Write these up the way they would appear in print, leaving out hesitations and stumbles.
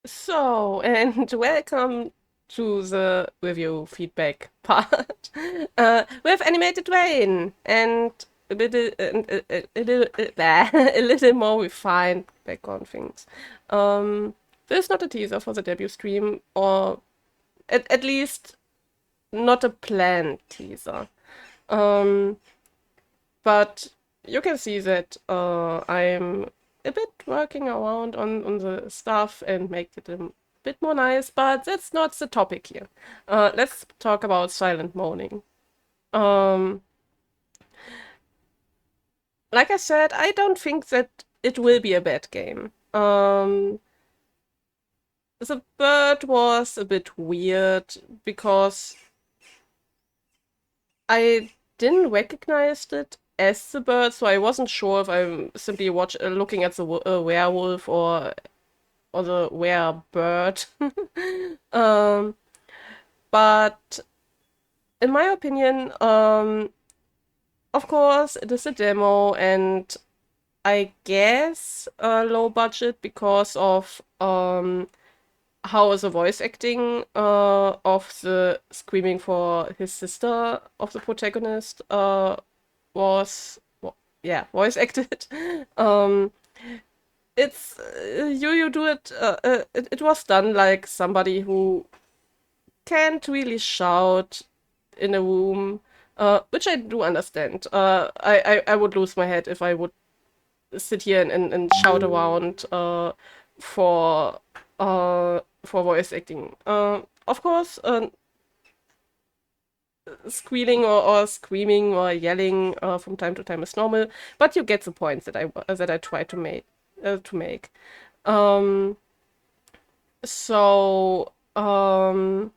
So, and welcome to the review feedback part. We have animated Dwayne and a little more refined background things. This is not a teaser for the debut stream, or at least not a planned teaser. Um, but you can see that I'm a bit working around on the stuff and make it a bit more nice, but that's not the topic here. Let's talk about Silent Mourning. Um, like I said, I don't think that it will be a bad game. The bird was a bit weird because I didn't recognize it as the bird, so I wasn't sure if I'm simply looking at the werewolf or the werebird. um, but in my opinion, of course, it is a demo, and I guess low budget because of how the voice acting of the screaming for his sister of the protagonist was, yeah, voice acted. um, it's you do it, it was done like somebody who can't really shout in a room, which I do understand. I would lose my head if I would sit here and shout around for voice acting. Of course, squealing or screaming or yelling from time to time is normal, but you get the point that I try to make. Um, so and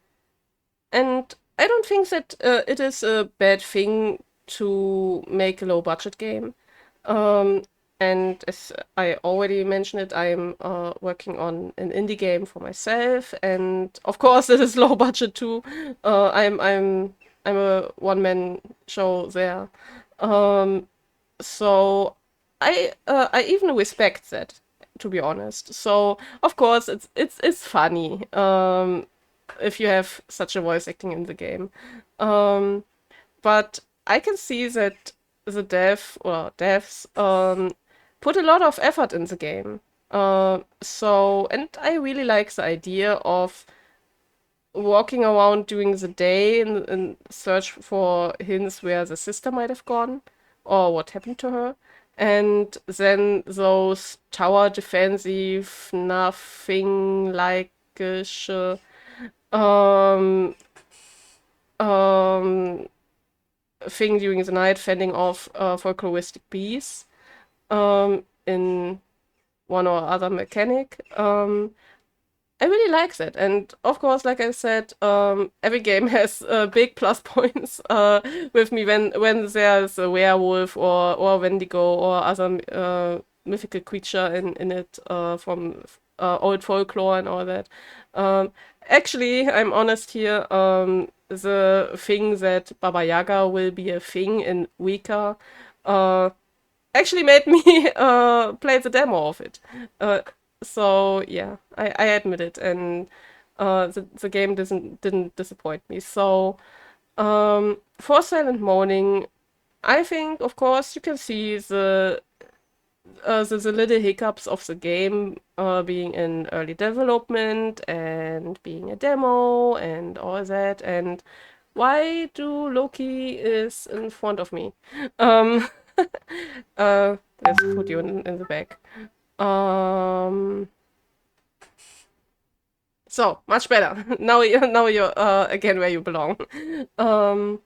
I don't think that it is a bad thing to make a low budget game. Um, and as I already mentioned it, I'm working on an indie game for myself, and of course it is low budget too. I'm a one man show there, um, so I even respect that, to be honest. So of course it's funny. If you have such a voice acting in the game. Um, but I can see that the devs put a lot of effort in the game. And I really like the idea of walking around during the day and search for hints where the sister might have gone or what happened to her. And then those tower defensive, nothing like um um thing during the night, fending off folkloristic bees in one or other mechanic. I really like that, and of course, like I said, every game has big plus points with me when there's a werewolf or Wendigo or other mythical creature in it from old folklore and all that. Um, Actually, I'm honest here. The thing that Baba Yaga will be a thing in Wicca uh, actually made me play the demo of it. Uh, so yeah, I admit it, and the game didn't disappoint me. So for Silent Mourning, I think of course you can see the little hiccups of the game being in early development and being a demo and all that. And why do Loki is in front of me? Um, let's put you in the back. Um, so much better. Now you're again where you belong. Um,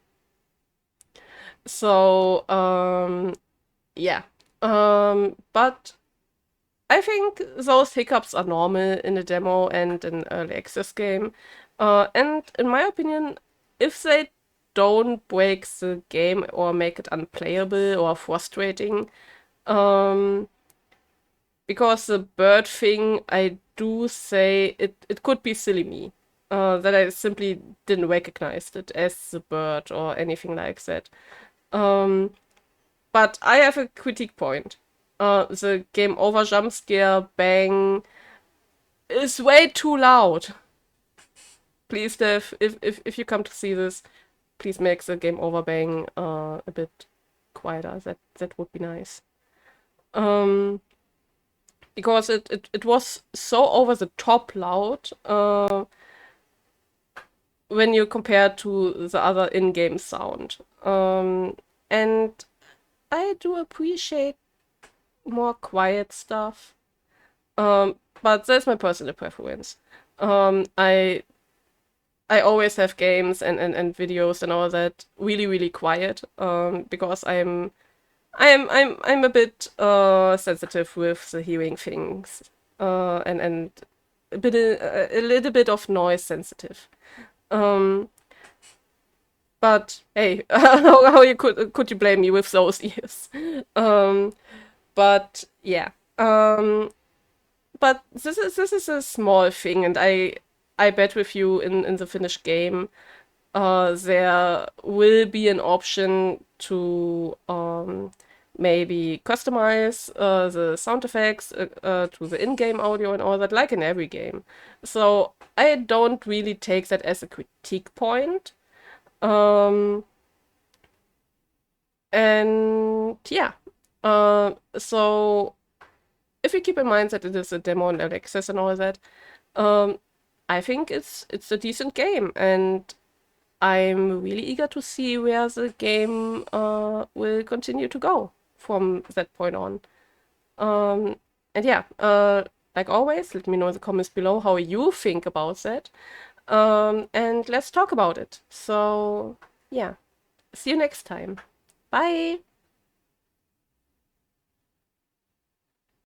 so yeah. But I think those hiccups are normal in a demo and an early access game. And in my opinion, if they don't break the game or make it unplayable or frustrating, um, because the bird thing, I do say it could be silly me. That I simply didn't recognize it as the bird or anything like that. Um, but I have a critique point. The game over jump scare bang is way too loud. Please, Dev, if you come to see this, please make the game over bang a bit quieter. That would be nice. Um, because it was so over the top loud when you compare to the other in-game sound. And I do appreciate more quiet stuff. But that's my personal preference. I always have games and videos and all that really quiet. Because I'm a bit sensitive with the hearing things. And a little bit of noise sensitive. Um, but hey, how you could you blame me with those ears? Um, but yeah. But this is a small thing, and I bet with you in the finished game, there will be an option to maybe customize the sound effects to the in-game audio and all that, like in every game. So I don't really take that as a critique point. Um, and yeah, so if you keep in mind that it is a demo and early access and all that, um, I think it's a decent game, and I'm really eager to see where the game will continue to go from that point on. Um, and yeah, like always, let me know in the comments below how you think about that. And let's talk about it. So yeah, see you next time. Bye!